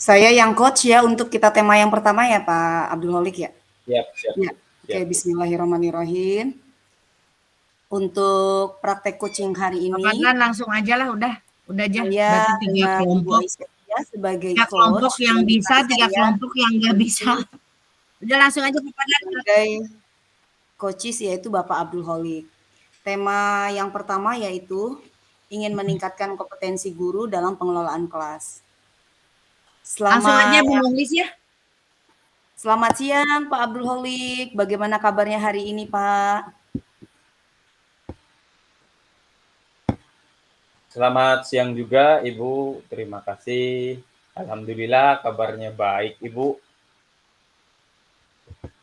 Saya yang coach ya untuk kita tema yang pertama ya Pak Abdul Holik ya? Siap, siap, Ya. Oke, siap, Bu. bismillahirrahmanirrahim. Untuk praktek coaching hari Bapak ini, Dan langsung aja lah, udah aja. saya Berarti tiga dengan Ibu kelompok, Aisyah sebagai tiga kelompok coach, yang bisa, kemudian tiga saya kelompok yang nggak bisa. nanti Udah langsung aja Bapak Dan. sebagai coaches yaitu Bapak Abdul Holik. Tema yang pertama yaitu ingin meningkatkan kompetensi guru dalam pengelolaan kelas. Langsung aja Selamat Bu Muhlis ya. Selamat siang Pak Abdul Holik. Bagaimana kabarnya hari ini Pak? Selamat siang juga, Ibu. Terima kasih. Alhamdulillah kabarnya baik, Ibu.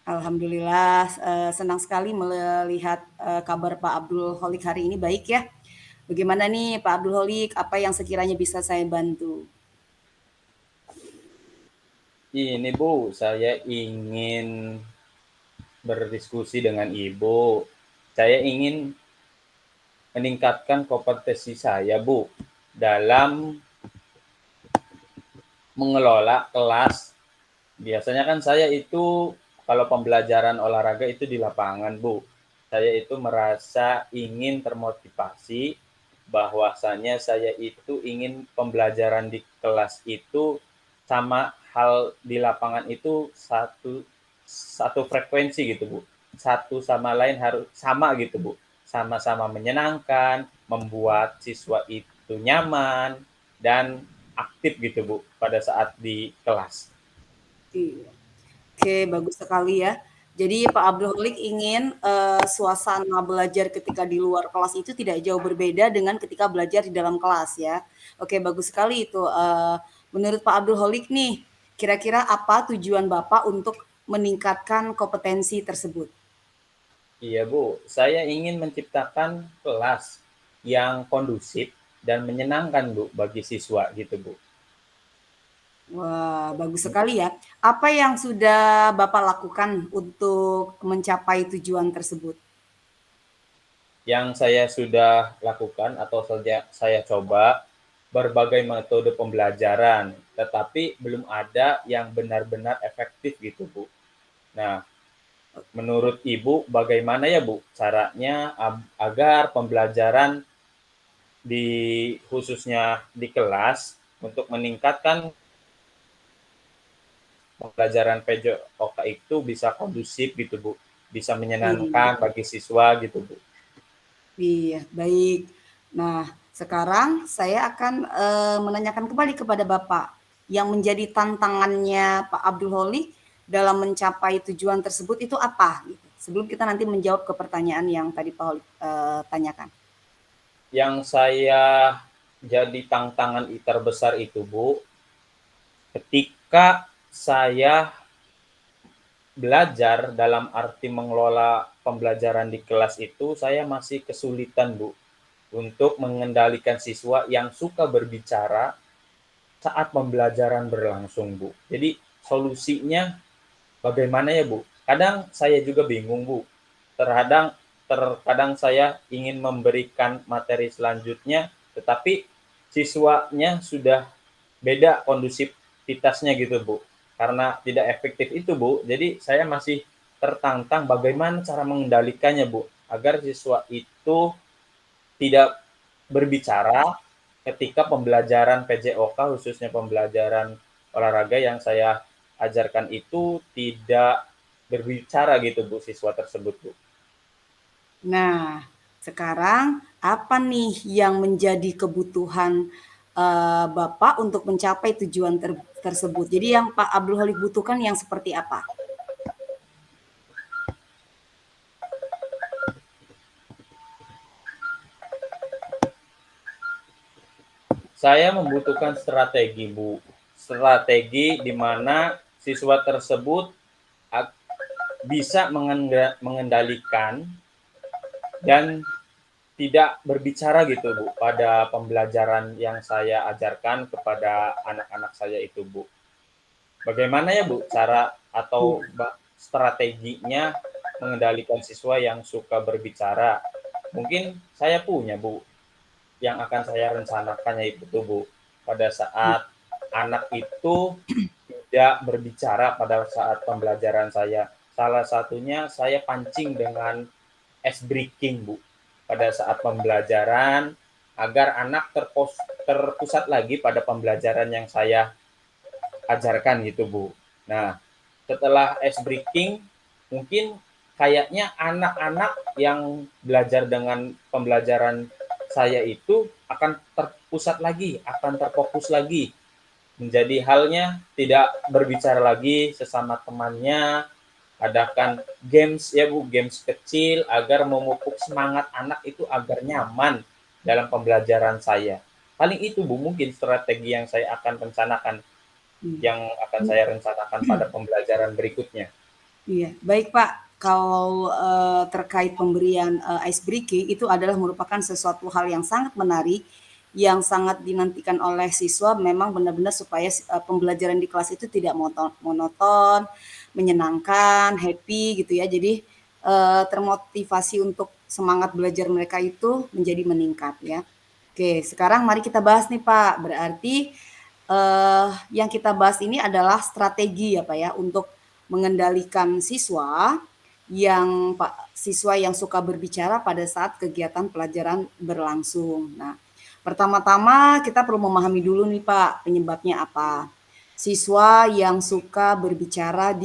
Alhamdulillah, senang sekali melihat kabar Pak Abdul Holik hari ini baik ya. Bagaimana nih Pak Abdul Holik, apa yang sekiranya bisa saya bantu? Ini, Bu, saya ingin berdiskusi dengan Ibu. Saya ingin meningkatkan kompetensi saya, Bu, dalam mengelola kelas. Biasanya kan saya itu kalau pembelajaran olahraga itu di lapangan, Bu. Saya itu merasa ingin termotivasi bahwasanya saya itu ingin pembelajaran di kelas itu sama hal di lapangan itu satu frekuensi gitu, Bu. Satu sama lain harus sama gitu, Bu. Sama-sama menyenangkan, membuat siswa itu nyaman dan aktif gitu, Bu, pada saat di kelas. Iya. Oke, bagus sekali ya. Jadi Pak Abdul Holik ingin suasana belajar ketika di luar kelas itu tidak jauh berbeda dengan ketika belajar di dalam kelas ya. Oke, bagus sekali itu. Menurut Pak Abdul Holik nih, kira-kira apa tujuan Bapak untuk meningkatkan kompetensi tersebut? Iya, Bu. Saya ingin menciptakan kelas yang kondusif dan menyenangkan, Bu, bagi siswa gitu, Bu. Wah, bagus sekali ya. Apa yang sudah Bapak lakukan untuk mencapai tujuan tersebut? Yang saya sudah lakukan atau saya coba berbagai metode pembelajaran, tetapi belum ada yang benar-benar efektif gitu, Bu. Nah, menurut Ibu bagaimana ya, Bu, caranya agar pembelajaran di khususnya di kelas untuk meningkatkan pembelajaran PJOK itu bisa kondusif gitu, Bu. Bisa menyenangkan Iya, bagi siswa gitu, Bu. iya, baik. Nah, sekarang saya akan menanyakan kembali kepada Bapak yang menjadi tantangannya Pak Abdul Holik dalam mencapai tujuan tersebut itu apa? Gitu. Sebelum kita nanti menjawab ke pertanyaan yang tadi Pak Holik tanyakan. Yang saya jadi tantangan terbesar itu, Bu, ketika saya belajar dalam arti mengelola pembelajaran di kelas itu, saya masih kesulitan, Bu, untuk mengendalikan siswa yang suka berbicara saat pembelajaran berlangsung, Bu. Jadi solusinya bagaimana ya, Bu? Kadang saya juga bingung, Bu. Terkadang saya ingin memberikan materi selanjutnya, tetapi siswanya sudah beda kondusivitasnya gitu, Bu. Karena tidak efektif itu, Bu. Jadi saya masih tertantang bagaimana cara mengendalikannya, Bu, agar siswa itu tidak berbicara ketika pembelajaran PJOK, khususnya pembelajaran olahraga yang saya ajarkan itu tidak berbicara gitu, Bu, siswa tersebut, Bu. Nah, sekarang apa nih yang menjadi kebutuhan Bapak untuk mencapai tujuan tersebut? Jadi yang Pak Abdul Holik butuhkan yang seperti apa? Saya membutuhkan strategi, Bu. Strategi di mana siswa tersebut bisa mengendalikan dan tidak berbicara gitu, Bu, pada pembelajaran yang saya ajarkan kepada anak-anak saya itu, Bu. Bagaimana ya, Bu, cara atau strateginya mengendalikan siswa yang suka berbicara? Mungkin saya punya, Bu, yang akan saya rencanakannya itu tuh, Bu, pada saat anak itu tidak berbicara pada saat pembelajaran saya. Salah satunya saya pancing dengan ice breaking, Bu, pada saat pembelajaran agar anak terpusat lagi pada pembelajaran yang saya ajarkan gitu, Bu. Nah, setelah ice breaking, mungkin kayaknya anak-anak yang belajar dengan pembelajaran saya itu akan terpusat lagi, akan terfokus lagi. Menjadi halnya tidak berbicara lagi sesama temannya, adakan games ya Bu, games kecil agar memupuk semangat anak itu agar nyaman dalam pembelajaran saya. Paling itu Bu, mungkin strategi yang saya akan rencanakan, yang akan saya rencanakan pada pembelajaran berikutnya. Iya, baik Pak. Kalau terkait pemberian ice breaking itu adalah merupakan sesuatu hal yang sangat menarik, yang sangat dinantikan oleh siswa memang benar-benar supaya pembelajaran di kelas itu tidak monoton, menyenangkan, happy gitu ya. Jadi termotivasi untuk semangat belajar mereka itu menjadi meningkat ya. Oke, sekarang mari kita bahas nih Pak. Berarti yang kita bahas ini adalah strategi ya Pak ya untuk mengendalikan siswa yang suka berbicara pada saat kegiatan pelajaran berlangsung. Nah, pertama-tama kita perlu memahami dulu nih Pak, penyebabnya apa. Siswa yang suka berbicara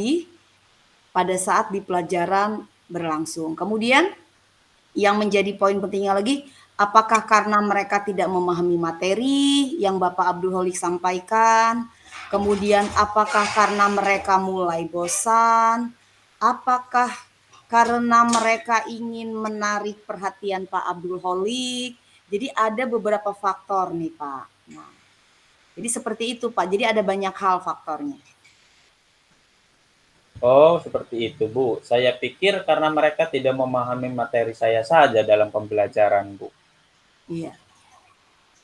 pada saat di pelajaran berlangsung. Kemudian yang menjadi poin pentingnya lagi, apakah karena mereka tidak memahami materi yang Bapak Abdul Holik sampaikan? Kemudian apakah karena mereka mulai bosan? Apakah karena mereka ingin menarik perhatian Pak Abdul Holik? Jadi ada beberapa faktor nih Pak. Nah, jadi seperti itu Pak. Jadi ada banyak hal faktornya. Oh, seperti itu, Bu. Saya pikir karena mereka tidak memahami materi saya saja dalam pembelajaran, Bu. Iya.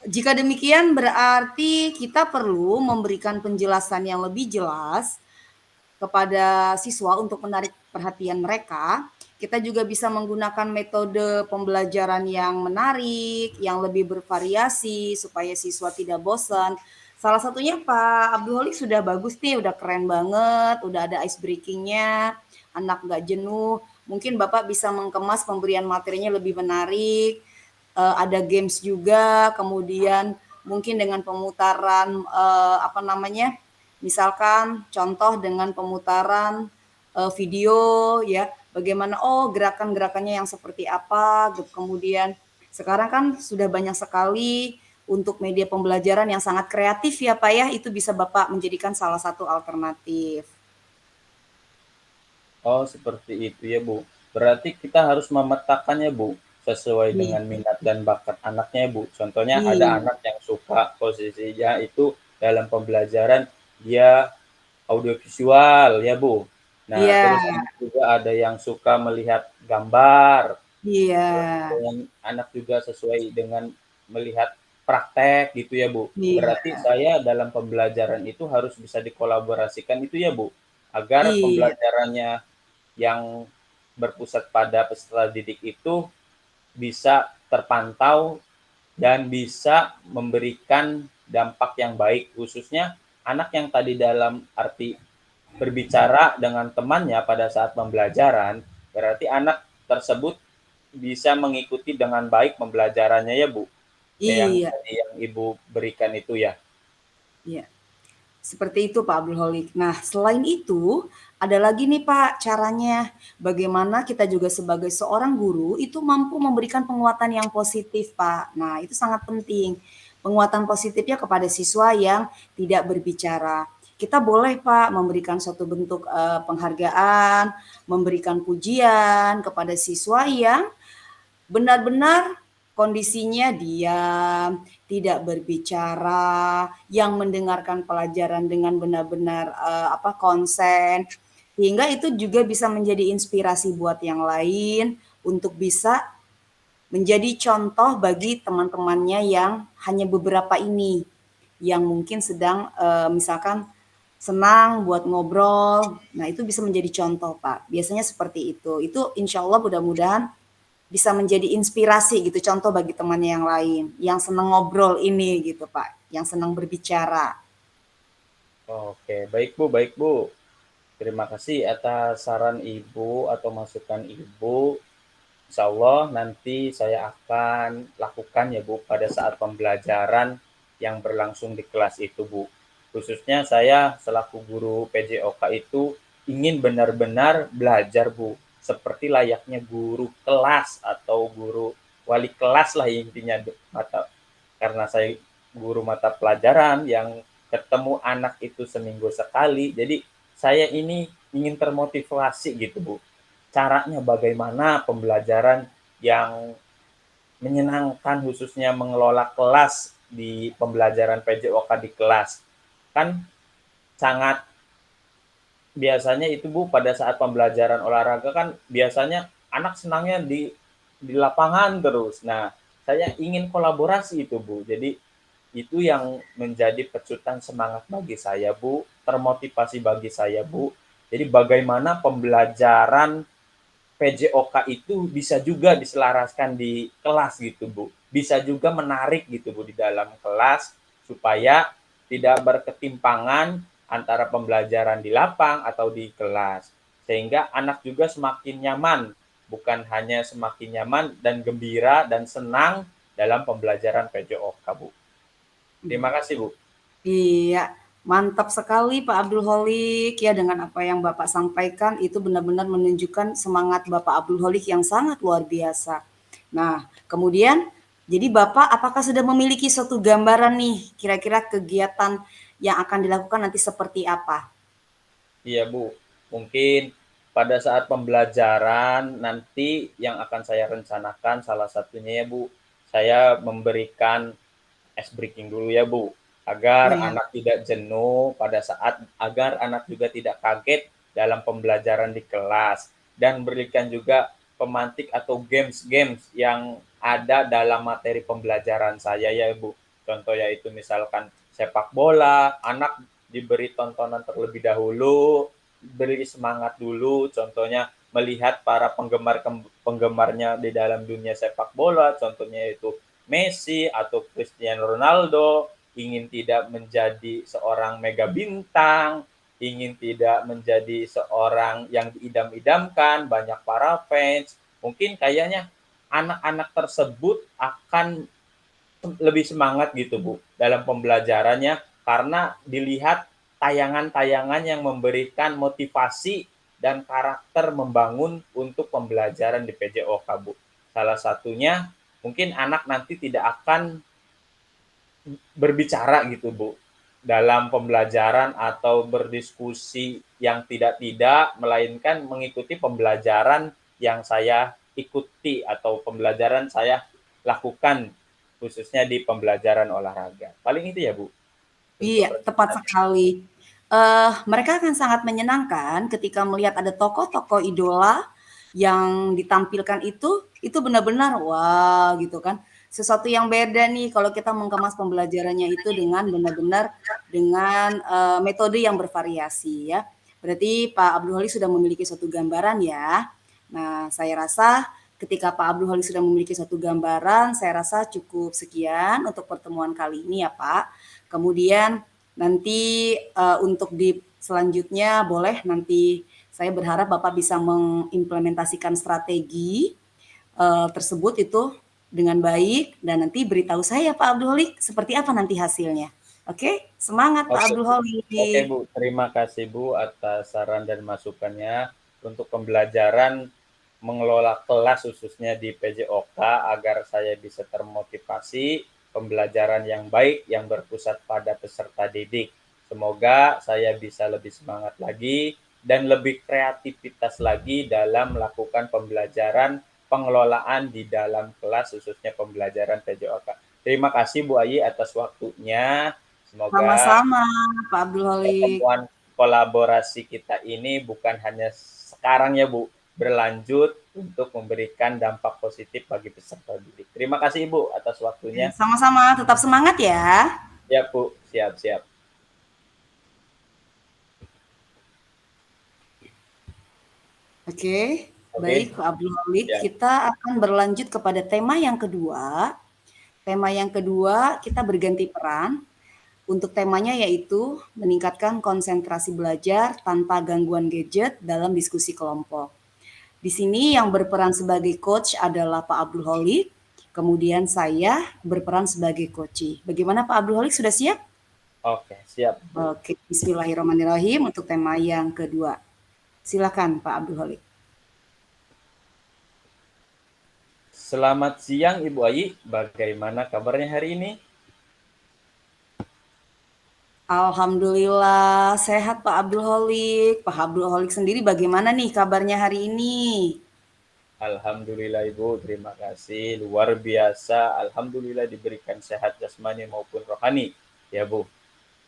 Jika demikian berarti kita perlu memberikan penjelasan yang lebih jelas kepada siswa untuk menarik perhatian mereka. Kita juga bisa menggunakan metode pembelajaran yang menarik, yang lebih bervariasi supaya siswa tidak bosan. Salah satunya Pak Abdul Holik sudah bagus nih, udah keren banget, udah ada ice breakingnya, anak nggak jenuh. Mungkin Bapak bisa mengemas pemberian materinya lebih menarik, ada games juga, kemudian mungkin dengan pemutaran misalkan contoh dengan pemutaran video ya, bagaimana gerakan-gerakannya yang seperti apa, kemudian sekarang kan sudah banyak sekali untuk media pembelajaran yang sangat kreatif ya Pak ya, itu bisa Bapak menjadikan salah satu alternatif. Oh, seperti itu ya, Bu. Berarti kita harus memetakannya, Bu, sesuai dengan Iya. minat dan bakat anaknya, Bu. Contohnya ada Iya. anak yang suka posisinya itu dalam pembelajaran dia audiovisual ya, Bu. Nah, Iya. terus juga ada yang suka melihat gambar. Iya. Dengan anak juga sesuai dengan melihat praktek gitu ya, Bu. Iya. Berarti saya dalam pembelajaran itu harus bisa dikolaborasikan itu ya, Bu, agar Iya. pembelajarannya yang berpusat pada peserta didik itu bisa terpantau dan bisa memberikan dampak yang baik, khususnya anak yang tadi dalam arti berbicara dengan temannya pada saat pembelajaran, berarti anak tersebut bisa mengikuti dengan baik pembelajarannya ya, Bu. Yang Iya. tadi yang Ibu berikan itu ya. Iya. Seperti itu Pak Abdul Holik. Nah, selain itu, ada lagi nih Pak caranya. Bagaimana kita juga sebagai seorang guru itu mampu memberikan penguatan yang positif Pak. Nah, itu sangat penting. Penguatan positifnya kepada siswa yang tidak berbicara. Kita boleh Pak memberikan suatu bentuk penghargaan, memberikan pujian kepada siswa yang benar-benar kondisinya diam, tidak berbicara, yang mendengarkan pelajaran dengan benar-benar konsen, sehingga itu juga bisa menjadi inspirasi buat yang lain untuk bisa menjadi contoh bagi teman-temannya yang hanya beberapa ini, yang mungkin sedang misalkan senang buat ngobrol. Nah, itu bisa menjadi contoh, Pak. Biasanya seperti itu. Itu insya Allah mudah-mudahan bisa menjadi inspirasi gitu, contoh bagi temannya yang lain, yang senang ngobrol ini gitu Pak, yang senang berbicara. Oke, baik Bu, baik Bu. Terima kasih atas saran Ibu atau masukan Ibu. Insya Allah nanti saya akan lakukan ya Bu pada saat pembelajaran yang berlangsung di kelas itu Bu. Khususnya saya selaku guru PJOK itu ingin benar-benar belajar Bu. Seperti layaknya guru kelas atau guru wali kelas lah intinya mata. Karena saya guru mata pelajaran yang ketemu anak itu seminggu sekali. Jadi saya ini ingin termotivasi gitu Bu. Caranya bagaimana pembelajaran yang menyenangkan khususnya mengelola kelas di pembelajaran PJOK di kelas. Kan sangat biasanya itu Bu pada saat pembelajaran olahraga kan biasanya anak senangnya di lapangan terus. Nah, saya ingin kolaborasi itu Bu. Jadi itu yang menjadi pecutan semangat bagi saya Bu, termotivasi bagi saya Bu. Jadi bagaimana pembelajaran PJOK itu bisa juga diselaraskan di kelas gitu Bu. Bisa juga menarik gitu Bu di dalam kelas supaya tidak berketimpangan antara pembelajaran di lapang atau di kelas. Sehingga anak juga semakin nyaman, bukan hanya semakin nyaman dan gembira dan senang dalam pembelajaran PJOK Bu. Terima kasih Bu. Iya, mantap sekali Pak Abdul Holik ya dengan apa yang Bapak sampaikan itu benar-benar menunjukkan semangat Bapak Abdul Holik yang sangat luar biasa. Nah, kemudian jadi Bapak apakah sudah memiliki suatu gambaran nih kira-kira kegiatan yang akan dilakukan nanti seperti apa? Iya Bu, mungkin pada saat pembelajaran nanti yang akan saya rencanakan salah satunya ya Bu, saya memberikan ice breaking dulu ya Bu, Oh agar ya, anak tidak jenuh pada saat agar anak juga tidak kaget dalam pembelajaran di kelas dan berikan juga pemantik atau games-games yang ada dalam materi pembelajaran saya ya Bu. Contoh yaitu misalkan sepak bola, anak diberi tontonan terlebih dahulu, beri semangat dulu, contohnya melihat para penggemarnya di dalam dunia sepak bola, contohnya itu Messi atau Cristiano Ronaldo, ingin tidak menjadi seorang mega bintang, ingin tidak menjadi seorang yang diidam-idamkan, banyak para fans, mungkin kayaknya anak-anak tersebut akan lebih semangat gitu Bu dalam pembelajarannya karena dilihat tayangan-tayangan yang memberikan motivasi dan karakter membangun untuk pembelajaran di PJOK Bu. Salah satunya mungkin anak nanti tidak akan berbicara gitu Bu dalam pembelajaran atau berdiskusi yang tidak-tidak melainkan mengikuti pembelajaran yang saya ikuti atau pembelajaran saya lakukan khususnya di pembelajaran olahraga. Paling itu ya Bu untuk iya tepat rencana. sekali. Mereka akan sangat menyenangkan ketika melihat ada tokoh-tokoh idola yang ditampilkan itu benar-benar wah gitu kan. Sesuatu yang beda nih kalau kita mengemas pembelajarannya itu dengan benar-benar dengan metode yang bervariasi ya. Berarti Pak Abdul Halik sudah memiliki suatu gambaran ya. Nah, saya rasa ketika Pak Abdul Halik sudah memiliki suatu gambaran, saya rasa cukup sekian untuk pertemuan kali ini ya Pak. Kemudian nanti untuk di selanjutnya boleh nanti saya berharap Bapak bisa mengimplementasikan strategi tersebut itu dengan baik dan nanti beritahu saya Pak Abdul Holik seperti apa nanti hasilnya. Oke, semangat Pak Oke Abdul Bu. Oke Holik. Bu, terima kasih Bu atas saran dan masukannya untuk pembelajaran mengelola kelas khususnya di PJOK agar saya bisa termotivasi pembelajaran yang baik yang berpusat pada peserta didik. Semoga saya bisa lebih semangat lagi dan lebih kreativitas lagi dalam melakukan pembelajaran pengelolaan di dalam kelas khususnya pembelajaran PJOK. Terima kasih Bu Ayi atas waktunya. Semoga Sama-sama Pak Abdul Holik. pertemuan kolaborasi kita ini bukan hanya sekarang ya Bu, berlanjut untuk memberikan dampak positif bagi peserta didik. Terima kasih Ibu atas waktunya. Sama-sama, tetap semangat ya. Ya Bu, siap-siap. Oke, Oke, baik Pak Abdul Holik. ya. Kita akan berlanjut kepada tema yang kedua. Tema yang kedua kita berganti peran. Untuk temanya yaitu meningkatkan konsentrasi belajar tanpa gangguan gadget dalam diskusi kelompok. Di sini yang berperan sebagai coach adalah Pak Abdul Holik, kemudian saya berperan sebagai coach. Bagaimana Pak Abdul Holik, sudah siap? Oke, siap, Bu. Oke, bismillahirrahmanirrahim untuk tema yang kedua. Silakan Pak Abdul Holik. Selamat siang Ibu Ayi, bagaimana kabarnya hari ini? Alhamdulillah sehat Pak Abdul Holik. Pak Abdul Holik sendiri bagaimana nih kabarnya hari ini? Alhamdulillah Ibu, terima kasih. Luar biasa, Alhamdulillah diberikan sehat jasmani maupun rohani. Ya Bu.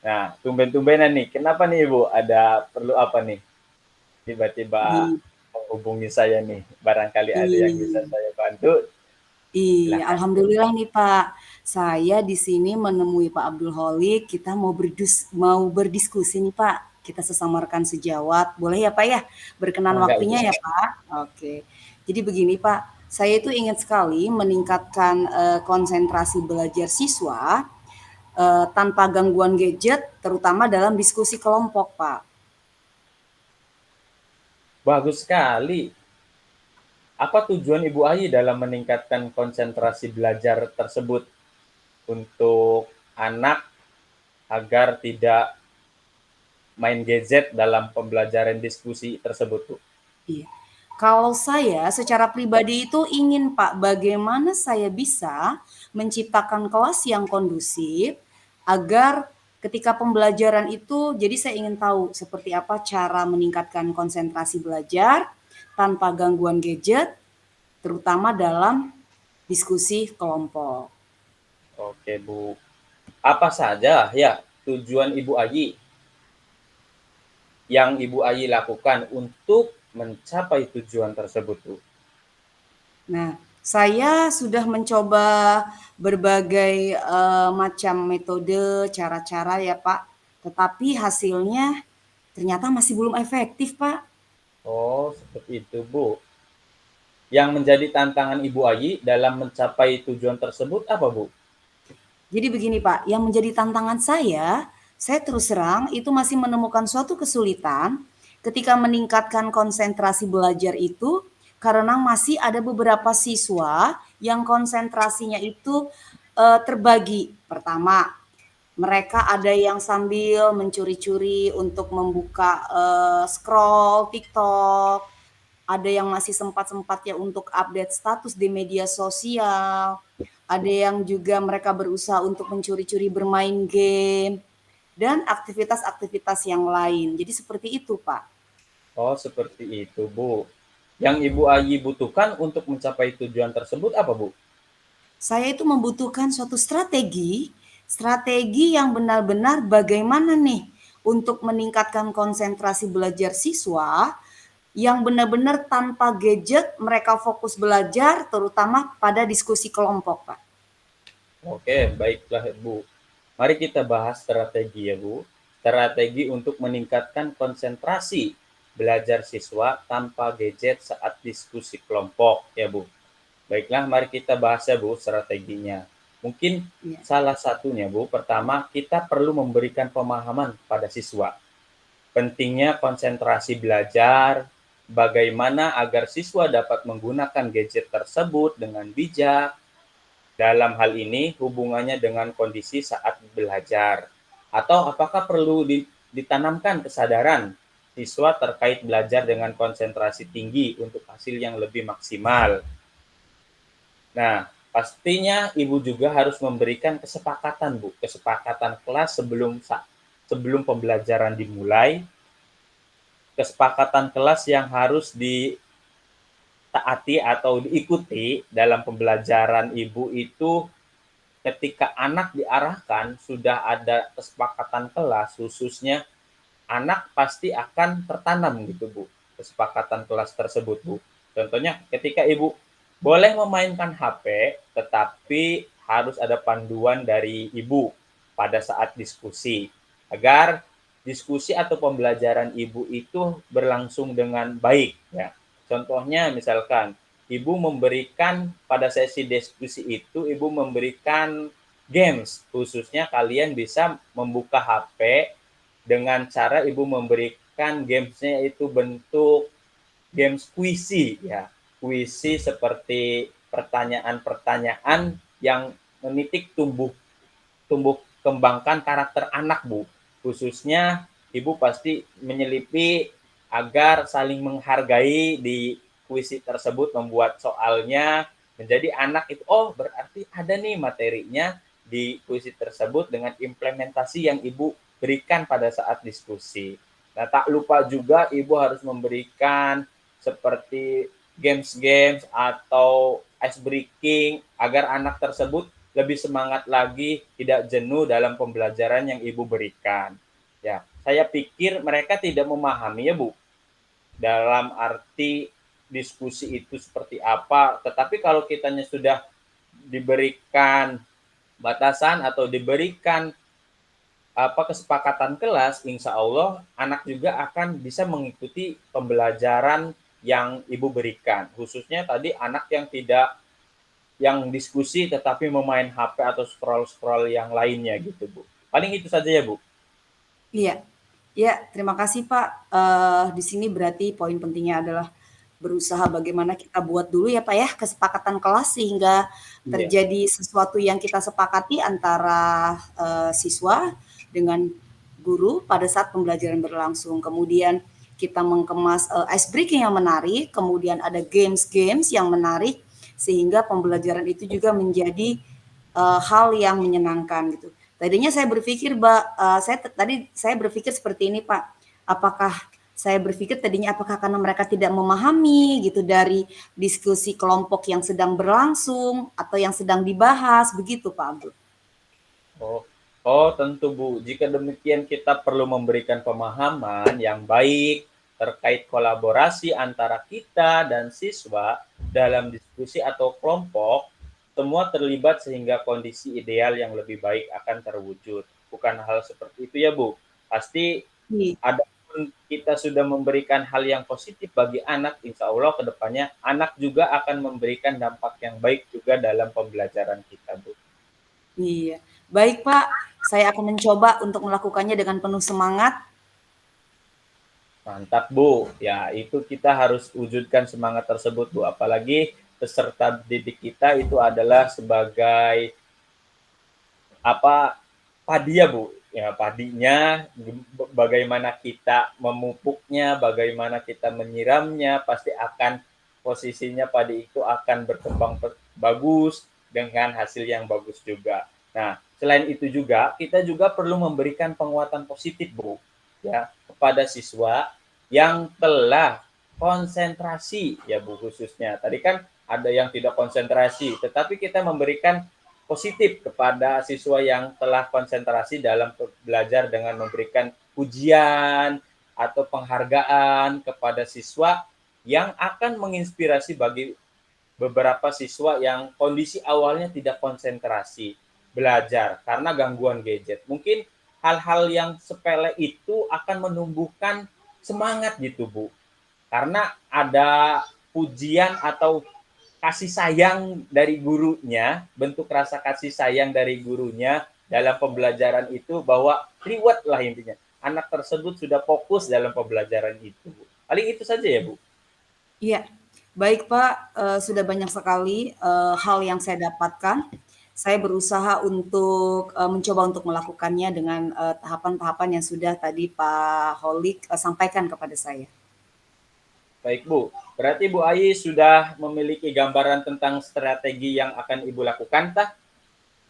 Nah, tumben-tumbenan nih, kenapa nih Ibu? Ada perlu apa nih? Tiba-tiba I- menghubungi saya nih, barangkali ada yang bisa Iya, saya bantu. iya, Silakan. alhamdulillah nih Pak. Saya di sini menemui Pak Abdul Holik. Kita mau berdiskusi nih Pak. Kita sesama rekan sejawat. Boleh ya Pak ya? Berkenan Mangga Ibu. waktunya ya Pak. Oke. Jadi begini Pak, saya itu ingin sekali meningkatkan konsentrasi belajar siswa tanpa gangguan gadget, terutama dalam diskusi kelompok Pak. Bagus sekali. Apa tujuan Ibu Ayi dalam meningkatkan konsentrasi belajar tersebut untuk anak agar tidak main gadget dalam pembelajaran diskusi tersebut, Bu? Iya. Kalau saya secara pribadi itu ingin Pak, bagaimana saya bisa menciptakan kelas yang kondusif agar ketika pembelajaran itu, jadi saya ingin tahu seperti apa cara meningkatkan konsentrasi belajar tanpa gangguan gadget, terutama dalam diskusi kelompok. Oke, Bu. Apa saja ya tujuan Ibu Ayi yang Ibu Ayi lakukan untuk mencapai tujuan tersebut, Bu? Nah, saya sudah mencoba berbagai macam metode, cara-cara ya Pak, tetapi hasilnya ternyata masih belum efektif Pak. Oh, seperti itu, Bu. Yang menjadi tantangan Ibu Ayi dalam mencapai tujuan tersebut apa, Bu? Jadi begini Pak, yang menjadi tantangan saya terus terang itu masih menemukan suatu kesulitan ketika meningkatkan konsentrasi belajar itu karena masih ada beberapa siswa yang konsentrasinya itu terbagi. Pertama, mereka ada yang sambil mencuri-curi untuk membuka scroll TikTok, ada yang masih sempat-sempatnya untuk update status di media sosial, ada yang juga mereka berusaha untuk mencuri-curi bermain game, dan aktivitas-aktivitas yang lain. Jadi seperti itu, Pak. Oh, seperti itu, Bu. Yang Ibu Ayi butuhkan untuk mencapai tujuan tersebut apa, Bu? Saya itu membutuhkan suatu strategi yang benar-benar bagaimana nih untuk meningkatkan konsentrasi belajar siswa yang benar-benar tanpa gadget mereka fokus belajar terutama pada diskusi kelompok, Pak. Oke, baiklah, Bu. Mari kita bahas strategi ya, Bu. Strategi untuk meningkatkan konsentrasi belajar siswa tanpa gadget saat diskusi kelompok ya, Bu. Baiklah, mari kita bahas ya, Bu, strateginya. Mungkin Ya. salah satunya, Bu, pertama kita perlu memberikan pemahaman pada siswa. Pentingnya konsentrasi belajar, bagaimana agar siswa dapat menggunakan gadget tersebut dengan bijak. Dalam hal ini hubungannya dengan kondisi saat belajar. Atau apakah perlu ditanamkan kesadaran siswa terkait belajar dengan konsentrasi tinggi untuk hasil yang lebih maksimal. Nah, pastinya Ibu juga harus memberikan kesepakatan, Bu. Kesepakatan kelas sebelum pembelajaran dimulai. Kesepakatan kelas yang harus ditaati atau diikuti dalam pembelajaran Ibu itu ketika anak diarahkan sudah ada kesepakatan kelas, khususnya anak pasti akan tertanam gitu, Bu, kesepakatan kelas tersebut, Bu. Contohnya ketika Ibu boleh memainkan HP, tetapi harus ada panduan dari Ibu pada saat diskusi, agar diskusi atau pembelajaran Ibu itu berlangsung dengan baik, ya. Contohnya misalkan Ibu memberikan pada sesi diskusi itu, Ibu memberikan games, khususnya kalian bisa membuka HP dengan cara ibu memberikan gamesnya itu bentuk games puisi ya, puisi seperti pertanyaan-pertanyaan yang menitik tumbuh kembangkan karakter anak, Bu. Khususnya ibu pasti menyelipi agar saling menghargai di puisi tersebut, membuat soalnya menjadi anak itu, oh berarti ada nih materinya di puisi tersebut dengan implementasi yang ibu berikan pada saat diskusi. Nah, tak lupa juga ibu harus memberikan seperti games-games atau ice breaking agar anak tersebut lebih semangat lagi, tidak jenuh dalam pembelajaran yang ibu berikan. Ya, saya pikir mereka tidak memahami ya Bu, dalam arti diskusi itu seperti apa. Tetapi kalau kitanya sudah diberikan batasan atau diberikan kesepakatan kelas, insya Allah anak juga akan bisa mengikuti pembelajaran yang ibu berikan. Khususnya tadi anak yang diskusi tetapi memain HP atau scroll-scroll yang lainnya gitu, Bu. Paling itu saja ya, Bu. Iya. Ya, terima kasih Pak. Di sini berarti poin pentingnya adalah berusaha bagaimana kita buat dulu ya Pak ya kesepakatan kelas sehingga Iya. terjadi sesuatu yang kita sepakati antara siswa dengan guru pada saat pembelajaran berlangsung. Kemudian kita mengemas ice breaking yang menarik, kemudian ada games-games yang menarik sehingga pembelajaran itu juga menjadi hal yang menyenangkan gitu. Tadinya saya berpikir, saya berpikir seperti ini, Pak. Apakah saya berpikir tadinya apakah karena mereka tidak memahami gitu dari diskusi kelompok yang sedang berlangsung atau yang sedang dibahas begitu, Pak Abdul? Tentu Bu. Jika demikian kita perlu memberikan pemahaman yang baik terkait kolaborasi antara kita dan siswa dalam diskusi atau kelompok, semua terlibat sehingga kondisi ideal yang lebih baik akan terwujud. Bukan hal seperti itu ya Bu. Pasti ada kita sudah memberikan hal yang positif bagi anak, insya Allah ke depannya anak juga akan memberikan dampak yang baik juga dalam pembelajaran kita, Bu. Iya. Baik Pak, saya akan mencoba untuk melakukannya dengan penuh semangat. Mantap Bu, ya itu kita harus wujudkan semangat tersebut Bu, apalagi peserta didik kita itu adalah sebagai padi ya Bu, ya padinya bagaimana kita memupuknya, bagaimana kita menyiramnya, pasti akan posisinya padi itu akan berkembang bagus dengan hasil yang bagus juga. Nah, selain itu juga kita juga perlu memberikan penguatan positif Bu, ya kepada siswa yang telah konsentrasi ya Bu, khususnya tadi kan ada yang tidak konsentrasi, tetapi kita memberikan positif kepada siswa yang telah konsentrasi dalam belajar dengan memberikan pujian atau penghargaan kepada siswa yang akan menginspirasi bagi beberapa siswa yang kondisi awalnya tidak konsentrasi belajar karena gangguan gadget. Mungkin hal-hal yang sepele itu akan menumbuhkan semangat gitu Bu, karena ada pujian atau kasih sayang dari gurunya, bentuk rasa kasih sayang dari gurunya dalam pembelajaran itu, bahwa reward lah intinya. Anak tersebut sudah fokus dalam pembelajaran itu. Paling itu saja ya Bu. Iya, baik Pak, sudah banyak sekali hal yang saya dapatkan. Saya berusaha untuk mencoba untuk melakukannya dengan tahapan-tahapan yang sudah tadi Pak Holik sampaikan kepada saya. Baik Bu, berarti Bu Ayi sudah memiliki gambaran tentang strategi yang akan Ibu lakukan, tah?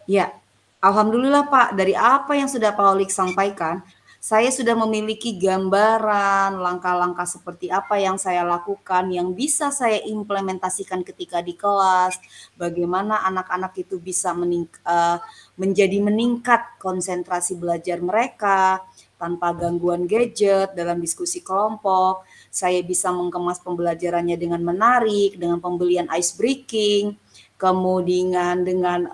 Ya, alhamdulillah Pak, dari apa yang sudah Pak Holik sampaikan, saya sudah memiliki gambaran langkah-langkah seperti apa yang saya lakukan, yang bisa saya implementasikan ketika di kelas, bagaimana anak-anak itu bisa menjadi meningkat konsentrasi belajar mereka, tanpa gangguan gadget dalam diskusi kelompok. Saya bisa mengemas pembelajarannya dengan menarik, dengan pembelian ice breaking, kemudian dengan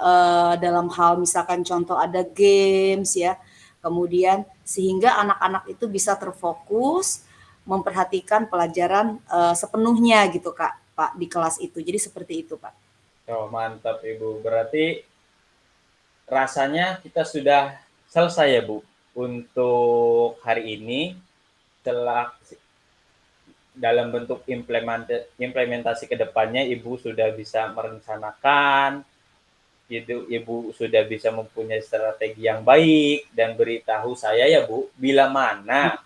dalam hal misalkan contoh ada games ya, kemudian sehingga anak-anak itu bisa terfokus memperhatikan pelajaran sepenuhnya gitu Pak di kelas itu. Jadi seperti itu Pak. Oh mantap Ibu, berarti rasanya kita sudah selesai ya Bu untuk hari ini. Setelah dalam bentuk implementasi ke depannya Ibu sudah bisa merencanakan, Ibu sudah bisa mempunyai strategi yang baik dan beritahu saya ya Bu, bila mana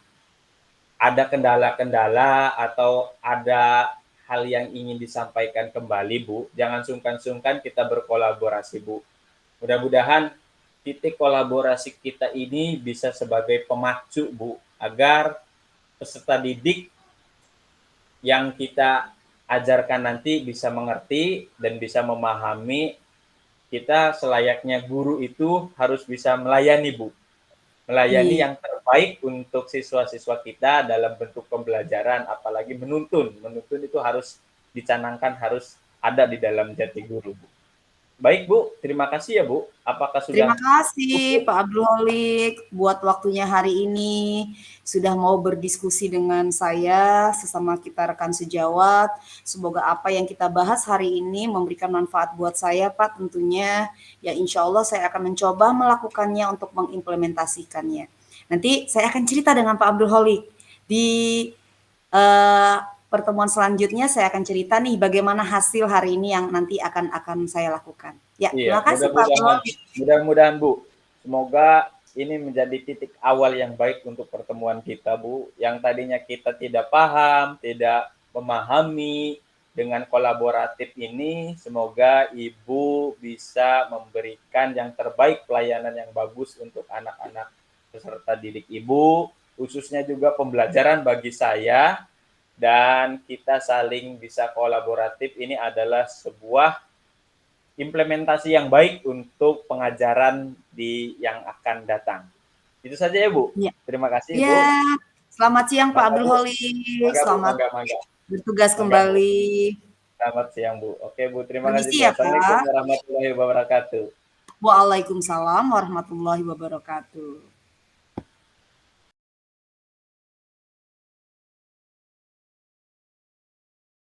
ada kendala-kendala atau ada hal yang ingin disampaikan kembali Bu, jangan sungkan-sungkan kita berkolaborasi Bu. Mudah-mudahan titik kolaborasi kita ini bisa sebagai pemacu Bu, agar peserta didik yang kita ajarkan nanti bisa mengerti dan bisa memahami. Kita selayaknya guru itu harus bisa melayani Bu, melayani Iya. yang terbaik untuk siswa-siswa kita dalam bentuk pembelajaran, apalagi menuntun itu harus dicanangkan, harus ada di dalam jati guru Bu. Baik Bu, terima kasih ya Bu. Apakah Terima sudah kasih cukup? Pak Abdul Holik buat waktunya hari ini, sudah mau berdiskusi dengan saya sesama kita rekan sejawat. Semoga apa yang kita bahas hari ini memberikan manfaat buat saya Pak tentunya. Ya insya Allah saya akan mencoba melakukannya untuk mengimplementasikannya. Nanti saya akan cerita dengan Pak Abdul Holik di pertemuan selanjutnya. Saya akan cerita nih bagaimana hasil hari ini yang nanti akan saya lakukan. Ya, Iya, terima kasih Pak Abdul Holik. mudah-mudahan Bu. Semoga ini menjadi titik awal yang baik untuk pertemuan kita Bu. Yang tadinya kita tidak paham, tidak memahami, dengan kolaboratif ini semoga Ibu bisa memberikan yang terbaik, pelayanan yang bagus untuk anak-anak peserta didik Ibu, khususnya juga pembelajaran bagi saya, dan kita saling bisa kolaboratif. Ini adalah sebuah implementasi yang baik untuk pengajaran yang akan datang. Itu saja ya Bu. Ya. Terima kasih Bu. Ya, selamat siang Pak Abdul Holik. Selamat bertugas kembali. Selamat siang Bu. Oke Bu, terima Permisi kasih Bu. ya, Pak. Assalamualaikum warahmatullahi wabarakatuh. Waalaikumsalam warahmatullahi wabarakatuh.